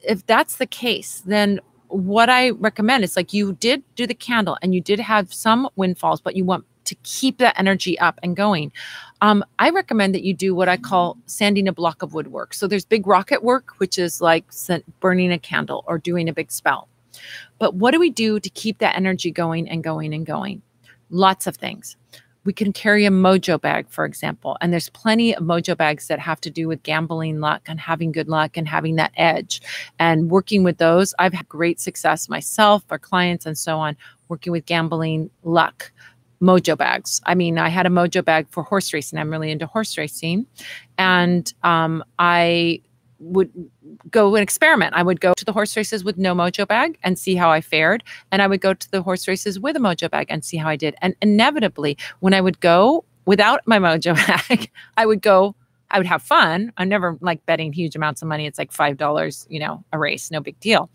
if that's the case, then what I recommend is, like, you did do the candle and you did have some windfalls, but you want to keep that energy up and going. I recommend that you do what I call sanding a block of woodwork. So there's big rocket work, which is like burning a candle or doing a big spell. But what do we do to keep that energy going and going and going? Lots of things. We can carry a mojo bag, for example, and there's plenty of mojo bags that have to do with gambling luck and having good luck and having that edge. And working with those, I've had great success myself, our clients, and so on, working with gambling luck mojo bags. I mean, I had a mojo bag for horse racing. I'm really into horse racing. And I would go and experiment. I would go to the horse races with no mojo bag and see how I fared. And I would go to the horse races with a mojo bag and see how I did. And inevitably, when I would go without my mojo bag, I would have fun. I never like betting huge amounts of money. It's like $5, a race, no big deal.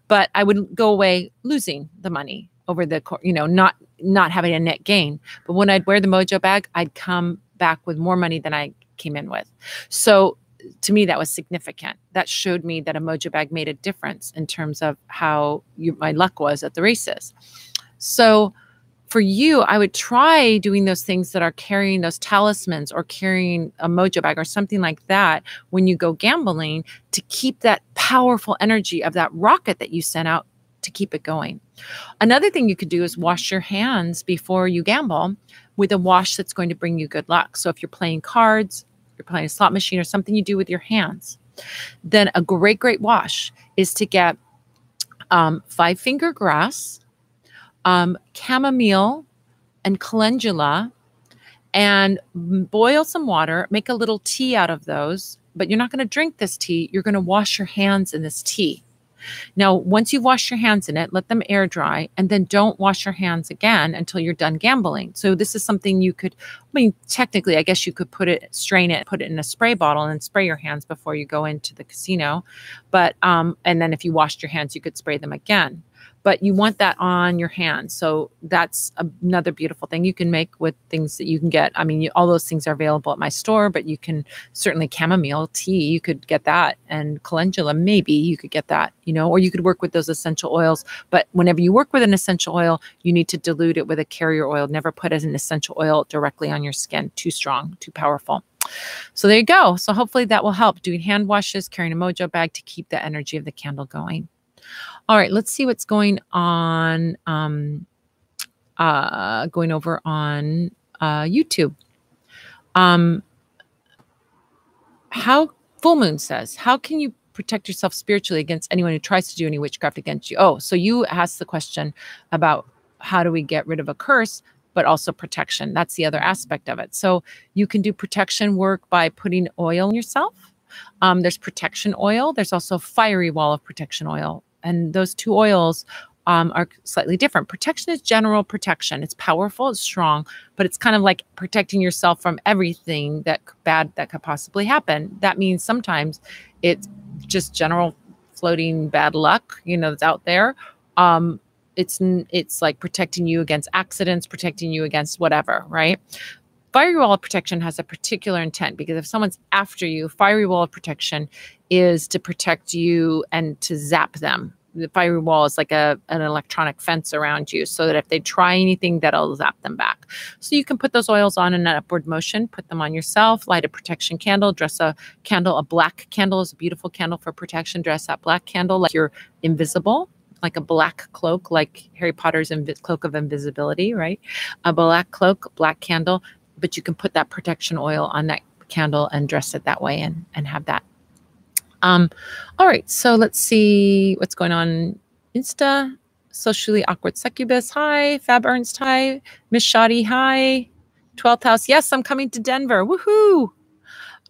But I would go away losing the money over the, not having a net gain. But when I'd wear the mojo bag, I'd come back with more money than I came in with. So to me, that was significant. That showed me that a mojo bag made a difference in terms of how my luck was at the races. So for you, I would try doing those things that are carrying those talismans or carrying a mojo bag or something like that when you go gambling to keep that powerful energy of that rocket that you sent out to keep it going. Another thing you could do is wash your hands before you gamble with a wash that's going to bring you good luck. So if you're playing cards, you're playing a slot machine or something you do with your hands, then a great wash is to get 5-finger grass, chamomile and calendula, and boil some water, make a little tea out of those, but you're not going to drink this tea. You're going to wash your hands in this tea. Now, once you've washed your hands in it, let them air dry, and then don't wash your hands again until you're done gambling. So this is something you could, technically, I guess you could strain it, put it in a spray bottle and spray your hands before you go into the casino. But, and then if you washed your hands, you could spray them again. But you want that on your hands. So that's another beautiful thing you can make with things that you can get. I mean, all those things are available at my store, but you can certainly chamomile tea, you could get that. And calendula, maybe you could get that, or you could work with those essential oils. But whenever you work with an essential oil, you need to dilute it with a carrier oil. Never put as an essential oil directly on your skin. Too strong, too powerful. So there you go. So hopefully that will help. Doing hand washes, carrying a mojo bag to keep the energy of the candle going. All right, let's see what's going on, going over on YouTube. Full Moon says, how can you protect yourself spiritually against anyone who tries to do any witchcraft against you? Oh, so you asked the question about how do we get rid of a curse, but also protection. That's the other aspect of it. So you can do protection work by putting oil on yourself. There's protection oil. There's also fiery wall of protection oil. And those two oils are slightly different. Protection is general protection. It's powerful, it's strong, but it's kind of like protecting yourself from everything bad that could possibly happen. That means sometimes it's just general floating bad luck, that's out there. It's like protecting you against accidents, protecting you against whatever, right? Fiery wall of protection has a particular intent because if someone's after you, fiery wall of protection is to protect you and to zap them. The fiery wall is like an electronic fence around you so that if they try anything, that'll zap them back. So you can put those oils on in an upward motion, put them on yourself, light a protection candle, dress a candle. A black candle is a beautiful candle for protection. Dress that black candle like you're invisible, like a black cloak, like Harry Potter's cloak of invisibility, right? A black cloak, black candle. But you can put that protection oil on that candle and dress it that way and have that. All right, so let's see what's going on. Insta, socially awkward succubus, hi. Fab Ernst, hi. Miss Shoddy, hi. 12th house, yes, I'm coming to Denver, woohoo.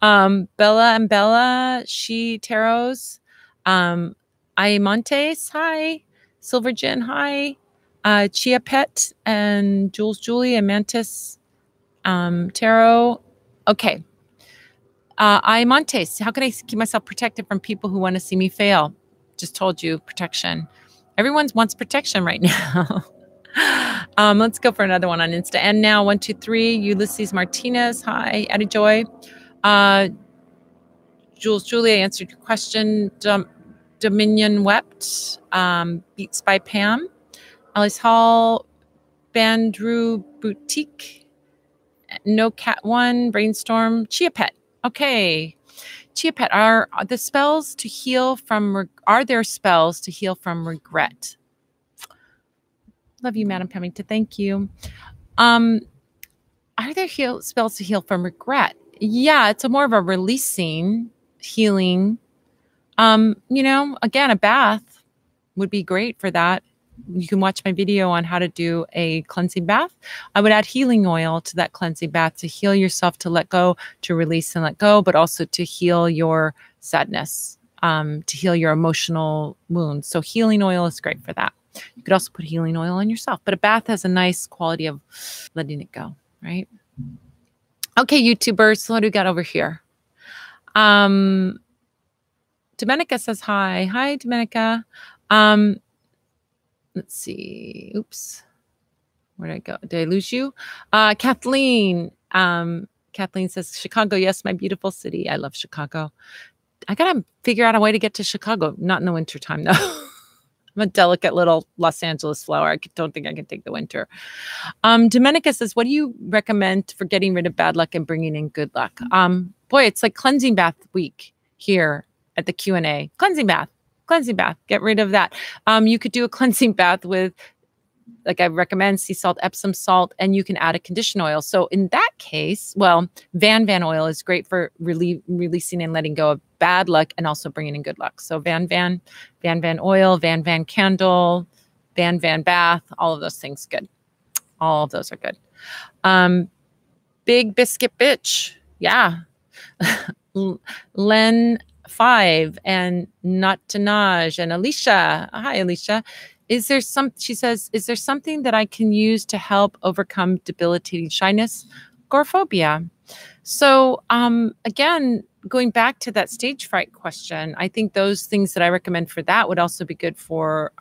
Bella and Bella, she tarots. Montes, hi. Silver Gin, hi. Chia Pet and Jules Julie and Mantis. Tarot. Okay. Montes, how can I keep myself protected from people who want to see me fail? Just told you, protection. Everyone wants protection right now. Let's go for another one on Insta. And now 1, 2, 3. Ulysses Martinez. Hi, Addie Joy. Jules Julia answered your question. Dominion Wept. Beats by Pam. Alice Hall. Bandrew Boutique. No Cat One, Brainstorm, Chia Pet. Okay. Chia Pet, are there spells to heal from regret? Love you, Madam Pamita. Thank you. Are there spells to heal from regret? Yeah, it's more of a releasing, healing. Again, a bath would be great for that. You can watch my video on how to do a cleansing bath. I would add healing oil to that cleansing bath to heal yourself, to let go, to release and let go, but also to heal your sadness, to heal your emotional wounds. So healing oil is great for that. You could also put healing oil on yourself, but a bath has a nice quality of letting it go, right? Okay, YouTubers, what do we got over here? Domenica says hi. Hi, Domenica. Let's see. Oops. Where did I go? Did I lose you? Kathleen. Kathleen says, Chicago. Yes, my beautiful city. I love Chicago. I got to figure out a way to get to Chicago. Not in the wintertime, though. I'm a delicate little Los Angeles flower. I don't think I can take the winter. Domenica says, what do you recommend for getting rid of bad luck and bringing in good luck? Boy, it's like cleansing bath week here at the Q&A. Cleansing bath. Get rid of that. You could do a cleansing bath with, like I recommend, sea salt, Epsom salt, and you can add a condition oil. So in that case, well, Van oil is great for releasing and letting go of bad luck and also bringing in good luck. So Van oil, Van candle, Van bath, all of those things good. All of those are good. Big Biscuit Bitch. Yeah. Len 5 and Natanaj and Alicia. Hi, Alicia. She says, is there something that I can use to help overcome debilitating shyness? Agoraphobia. So again, going back to that stage fright question, I think those things that I recommend for that would also be good for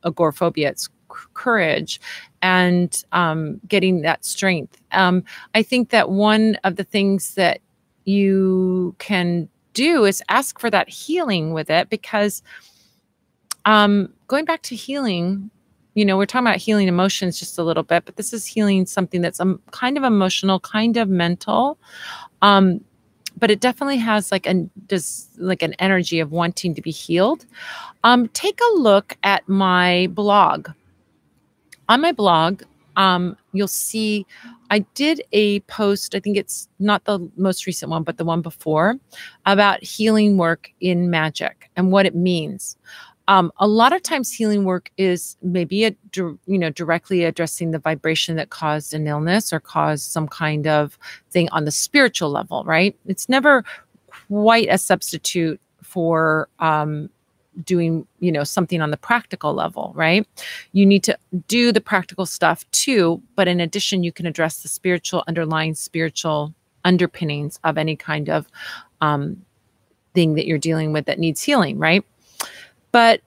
agoraphobia. It's courage and getting that strength. I think that one of the things that you can do is ask for that healing with it, because going back to healing, we're talking about healing emotions just a little bit, but this is healing something that's kind of emotional, kind of mental. But it definitely has like an energy of wanting to be healed. Take a look at my blog. On my blog, you'll see I did a post, I think it's not the most recent one, but the one before, about healing work in magic and what it means. A lot of times healing work is maybe directly addressing the vibration that caused an illness or caused some kind of thing on the spiritual level, right? It's never quite a substitute for doing, something on the practical level, right? You need to do the practical stuff too, but in addition, you can address the underlying spiritual underpinnings of any kind of thing that you're dealing with that needs healing, right? But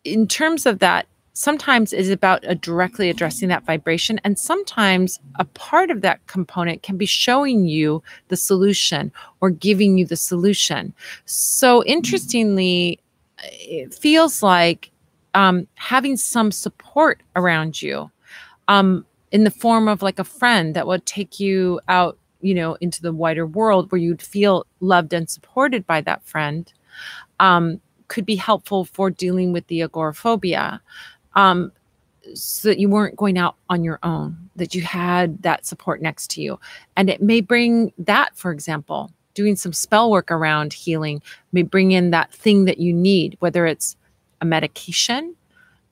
in terms of that, sometimes it's about directly addressing that vibration. And sometimes a part of that component can be showing you the solution or giving you the solution. So interestingly, it feels like having some support around you in the form of like a friend that would take you out, into the wider world where you'd feel loved and supported by that friend, could be helpful for dealing with the agoraphobia, so that you weren't going out on your own, that you had that support next to you. And it may bring that, for example, doing some spell work around healing may bring in that thing that you need, whether it's a medication,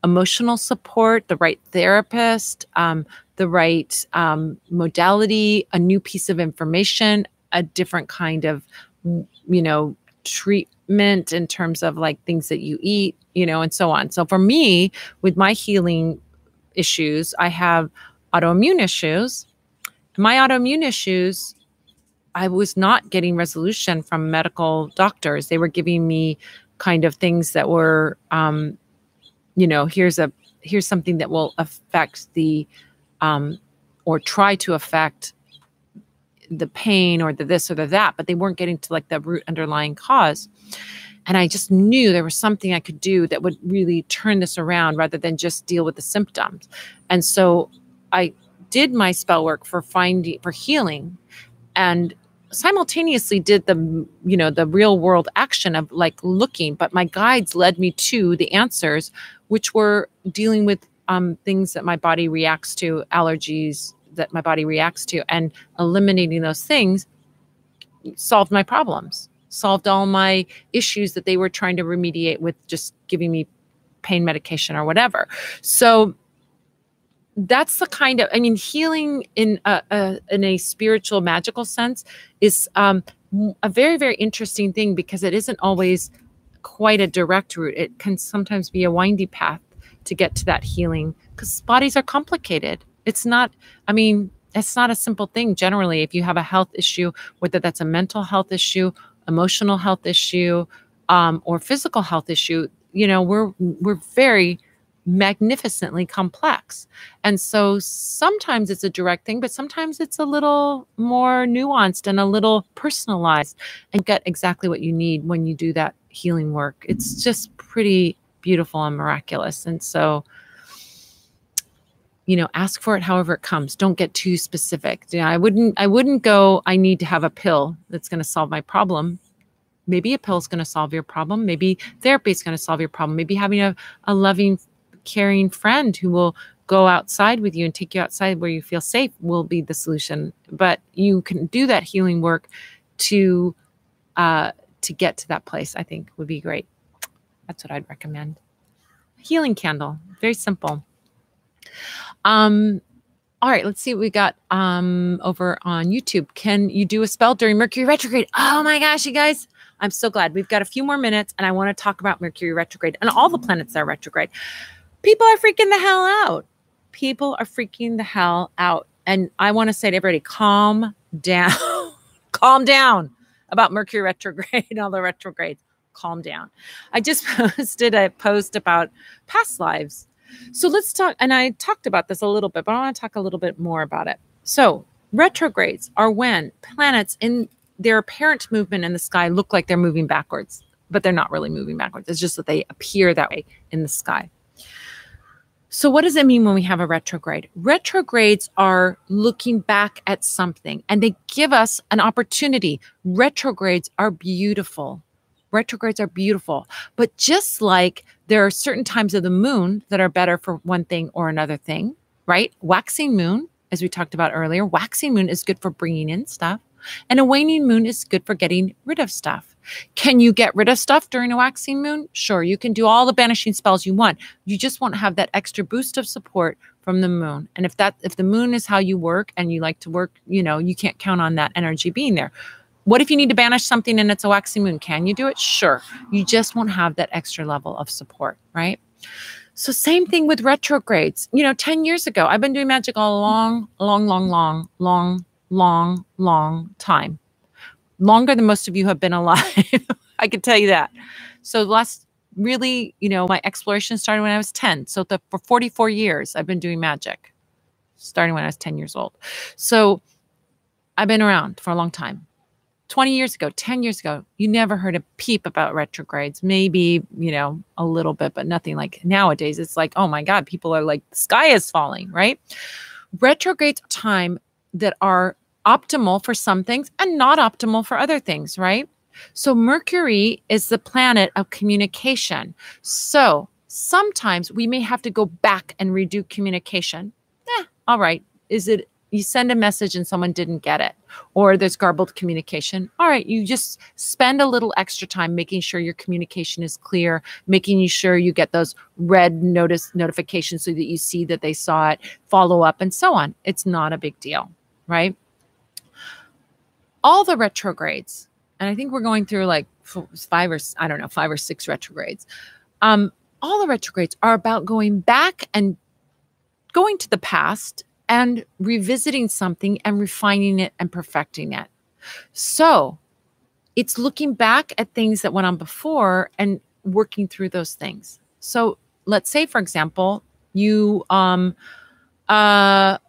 emotional support, the right therapist, the right modality, a new piece of information, a different kind of, treatment in terms of like things that you eat, and so on. So for me, with my healing issues, I have autoimmune issues. My autoimmune issues, I was not getting resolution from medical doctors. They were giving me kind of things that were, here's something that will affect the, or try to affect the pain or the this or the that, but they weren't getting to like the root underlying cause. And I just knew there was something I could do that would really turn this around rather than just deal with the symptoms. And so I did my spell work for healing, and simultaneously did the real world action of like looking, but my guides led me to the answers, which were dealing with things that my body reacts to, allergies that my body reacts to, and eliminating those things solved my problems, solved all my issues that they were trying to remediate with just giving me pain medication or whatever. So that's the kind of, I mean, healing in a spiritual, magical sense is a very, very interesting thing, because it isn't always quite a direct route. It can sometimes be a windy path to get to that healing, because bodies are complicated. It's not, I mean, it's not a simple thing. Generally, if you have a health issue, whether that's a mental health issue, emotional health issue, or physical health issue, you know, we're very magnificently complex. And so sometimes it's a direct thing, but sometimes it's a little more nuanced and a little personalized, and get exactly what you need when you do that healing work. It's just pretty beautiful and miraculous. And so, you know, ask for it however it comes. Don't get too specific. You know, I wouldn't go, I need to have a pill that's going to solve my problem. Maybe a pill is going to solve your problem. Maybe therapy is going to solve your problem. Maybe having a loving, caring friend who will go outside with you and take you outside where you feel safe will be the solution. But you can do that healing work to get to that place, I think would be great. That's what I'd recommend. Healing candle, very simple. All right, let's see what we got over on YouTube. Can you do a spell during Mercury retrograde? Oh my gosh, you guys, I'm so glad. We've got a few more minutes, and I want to talk about Mercury retrograde and all the planets that are retrograde. People are freaking the hell out. People are freaking the hell out. And I want to say to everybody, calm down. Calm down about Mercury retrograde and all the retrogrades. Calm down. I just posted a post about past lives. So let's talk, and I talked about this a little bit, but I want to talk a little bit more about it. So retrogrades are when planets in their apparent movement in the sky look like they're moving backwards, but they're not really moving backwards. It's just that they appear that way in the sky. So what does it mean when we have a retrograde? Retrogrades are looking back at something, and they give us an opportunity. Retrogrades are beautiful. Retrogrades are beautiful. But just like there are certain times of the moon that are better for one thing or another thing, right? Waxing moon, as we talked about earlier, waxing moon is good for bringing in stuff. And a waning moon is good for getting rid of stuff. Can you get rid of stuff during a waxing moon? Sure, you can do all the banishing spells you want. You just won't have that extra boost of support from the moon. And if the moon is how you work and you like to work, you know, you can't count on that energy being there. What if you need to banish something and it's a waxing moon? Can you do it? Sure. You just won't have that extra level of support, right? So same thing with retrogrades. You know, 10 years ago, I've been doing magic a long time. Longer than most of you have been alive. I can tell you that. So the last really, you know, my exploration started when I was 10. So for 44 years, I've been doing magic, starting when I was 10 years old. So I've been around for a long time. 20 years ago, 10 years ago, you never heard a peep about retrogrades. Maybe, you know, a little bit, but nothing like nowadays. It's like, oh my God, people are like, the sky is falling, right? Retrogrades are time that are optimal for some things and not optimal for other things, right? So Mercury is the planet of communication. So sometimes we may have to go back and redo communication. All right. Is it you send a message and someone didn't get it, or there's garbled communication? All right. You just spend a little extra time making sure your communication is clear, making sure you get those red notifications so that you see that they saw it, follow up, and so on. It's not a big deal, right? All the retrogrades, and I think we're going through like 5 or 6 retrogrades. All the retrogrades are about going back and going to the past and revisiting something and refining it and perfecting it. So it's looking back at things that went on before and working through those things. So let's say, for example, you have a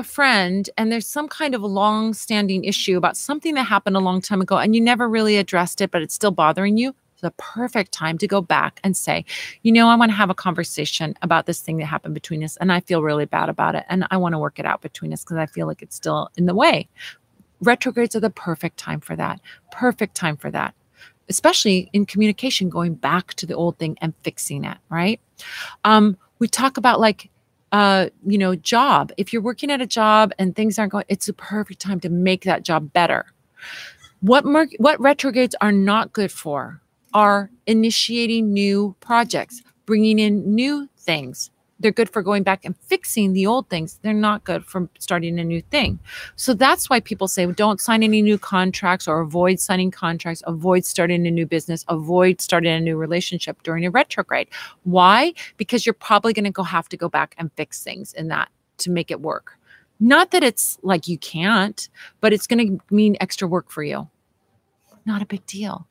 friend and there's some kind of a long-standing issue about something that happened a long time ago and you never really addressed it, but it's still bothering you. the perfect time to go back and say, you know, I want to have a conversation about this thing that happened between us, and I feel really bad about it, and I want to work it out between us because I feel like it's still in the way. Retrogrades are the perfect time for that. Perfect time for that. Especially in communication, going back to the old thing and fixing it, right? We talk about like, you know, job. If you're working at a job and things aren't going, it's a perfect time to make that job better. What retrogrades are not good for are initiating new projects, bringing in new things. They're good for going back and fixing the old things. They're not good for starting a new thing. So that's why people say, don't sign any new contracts or avoid signing contracts, avoid starting a new business, avoid starting a new relationship during a retrograde. Why? Because you're probably going to have to go back and fix things in that to make it work. Not that it's like you can't, but it's going to mean extra work for you. Not a big deal.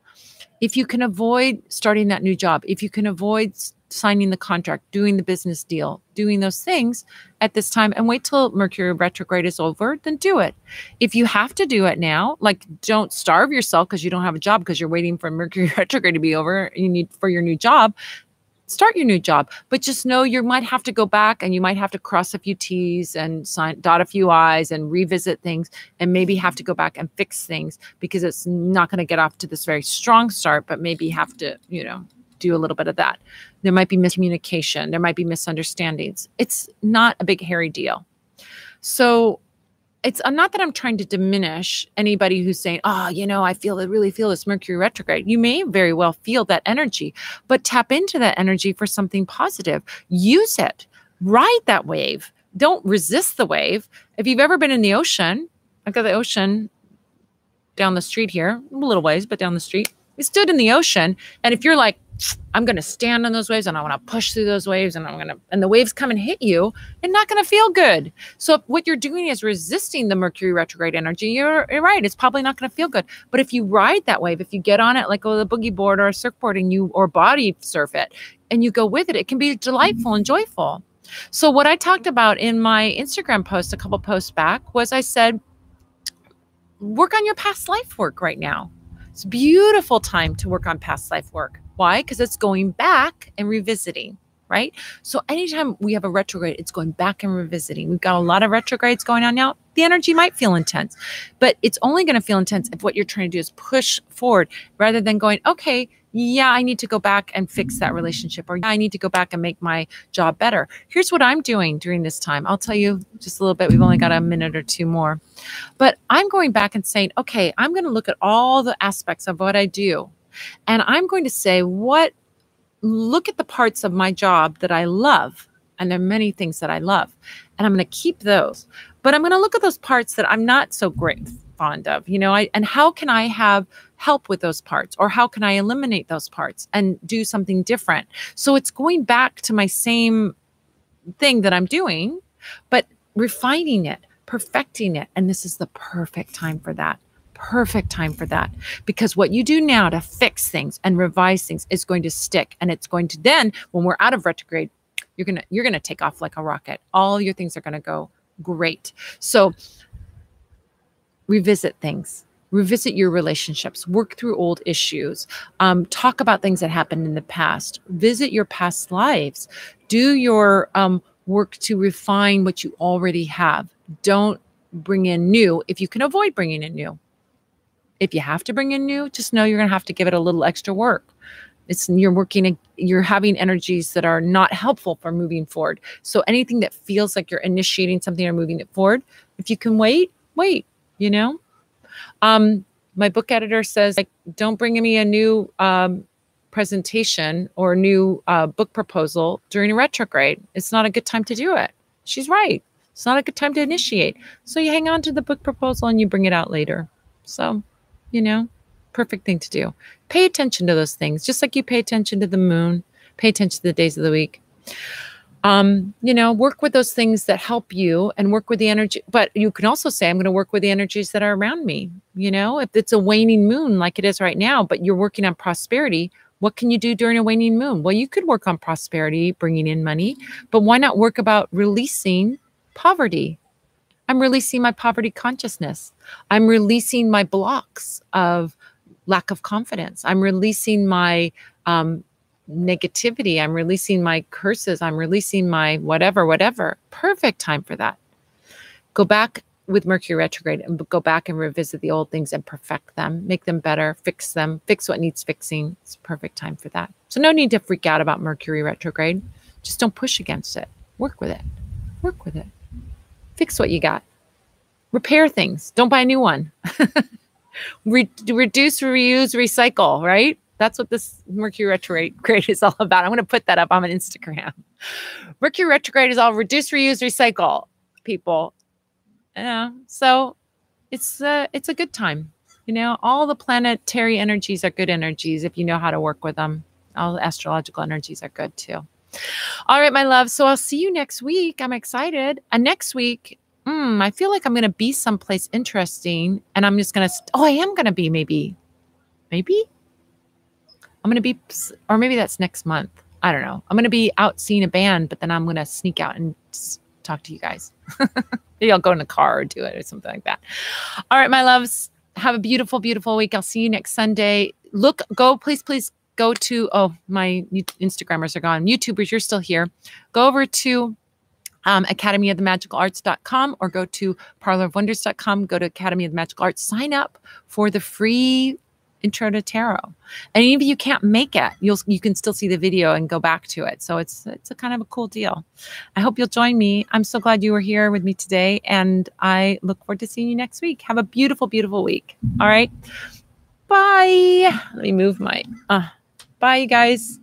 If you can avoid starting that new job, if you can avoid signing the contract, doing the business deal, doing those things at this time and wait till Mercury retrograde is over, then do it. If you have to do it now, like don't starve yourself because you don't have a job because you're waiting for Mercury retrograde to be over, you need for your new job. Start your new job, but just know you might have to go back and you might have to cross a few T's and dot a few I's and revisit things and maybe have to go back and fix things because it's not going to get off to this very strong start, but maybe have to, you know, do a little bit of that. There might be miscommunication. There might be misunderstandings. It's not a big, hairy deal. So it's not that I'm trying to diminish anybody who's saying, oh, you know, I really feel this Mercury retrograde. You may very well feel that energy, but tap into that energy for something positive. Use it. Ride that wave. Don't resist the wave. If you've ever been in the ocean, I've got the ocean down the street here, a little ways, but down the street. You stood in the ocean. And if you're like, I'm going to stand on those waves and I want to push through those waves and and the waves come and hit you, you're not going to feel good. So if what you're doing is resisting the Mercury retrograde energy, you're right. It's probably not going to feel good. But if you ride that wave, if you get on it like a boogie board or a surfboard or body surf it and you go with it, it can be delightful and joyful. So what I talked about in my Instagram post, a couple posts back, was I said, work on your past life work right now. It's a beautiful time to work on past life work. Why? Because it's going back and revisiting, right? So anytime we have a retrograde, it's going back and revisiting. We've got a lot of retrogrades going on now. The energy might feel intense, but it's only going to feel intense if what you're trying to do is push forward rather than going, okay, yeah, I need to go back and fix that relationship, or yeah, I need to go back and make my job better. Here's what I'm doing during this time. I'll tell you just a little bit. We've only got a minute or two more, but I'm going back and saying, okay, I'm going to look at all the aspects of what I do. And I'm going to say, look at the parts of my job that I love. And there are many things that I love. And I'm going to keep those. But I'm going to look at those parts that I'm not so fond of, you know, and how can I have help with those parts? Or how can I eliminate those parts and do something different? So it's going back to my same thing that I'm doing, but refining it, perfecting it. And this is the perfect time for that. Perfect time for that, because what you do now to fix things and revise things is going to stick, and it's going to then, when we're out of retrograde, you're gonna take off like a rocket. All your things are gonna go great. So revisit things, revisit your relationships, work through old issues, talk about things that happened in the past, visit your past lives, do your work to refine what you already have. Don't bring in new if you can avoid bringing in new. If you have to bring in new, just know you're going to have to give it a little extra work. You're having energies that are not helpful for moving forward. So anything that feels like you're initiating something or moving it forward, if you can wait, you know? My book editor says, like, don't bring me a new presentation or a new book proposal during a retrograde. It's not a good time to do it. She's right. It's not a good time to initiate. So you hang on to the book proposal and you bring it out later. So, you know, perfect thing to do. Pay attention to those things, just like you pay attention to the moon, pay attention to the days of the week. You know, work with those things that help you and work with the energy. But you can also say, I'm going to work with the energies that are around me. You know, if it's a waning moon like it is right now, but you're working on prosperity, what can you do during a waning moon? Well, you could work on prosperity, bringing in money, but why not work about releasing poverty? I'm releasing my poverty consciousness. I'm releasing my blocks of lack of confidence. I'm releasing my negativity. I'm releasing my curses. I'm releasing my whatever. Perfect time for that. Go back with Mercury retrograde and go back and revisit the old things and perfect them, make them better, fix them, fix what needs fixing. It's a perfect time for that. So no need to freak out about Mercury retrograde. Just don't push against it. Work with it. Work with it. Fix what you got. Repair things. Don't buy a new one. Reduce, reuse, recycle, right? That's what this Mercury retrograde is all about. I'm going to put that up on Instagram. Mercury retrograde is all reduce, reuse, recycle, people. So it's a good time. All the planetary energies are good energies if you know how to work with them. All the astrological energies are good too. All right, my love. So I'll see you next week. I'm excited. And next week, I feel like I'm going to be someplace interesting, and I'm just going to, I am going to be maybe I'm going to be, or maybe that's next month. I don't know. I'm going to be out seeing a band, but then I'm going to sneak out and talk to you guys. Maybe I'll go in the car or do it or something like that. All right, my loves, have a beautiful, beautiful week. I'll see you next Sunday. Please go to, my Instagrammers are gone. YouTubers, you're still here. Go over to academyofthemagicalarts.com or go to parlorofwonders.com. Go to Academy of the Magical Arts. Sign up for the free Intro to Tarot. And even if you can't make it, you can still see the video and go back to it. So it's a kind of a cool deal. I hope you'll join me. I'm so glad you were here with me today, and I look forward to seeing you next week. Have a beautiful, beautiful week. All right. Bye. Let me move my, bye you guys.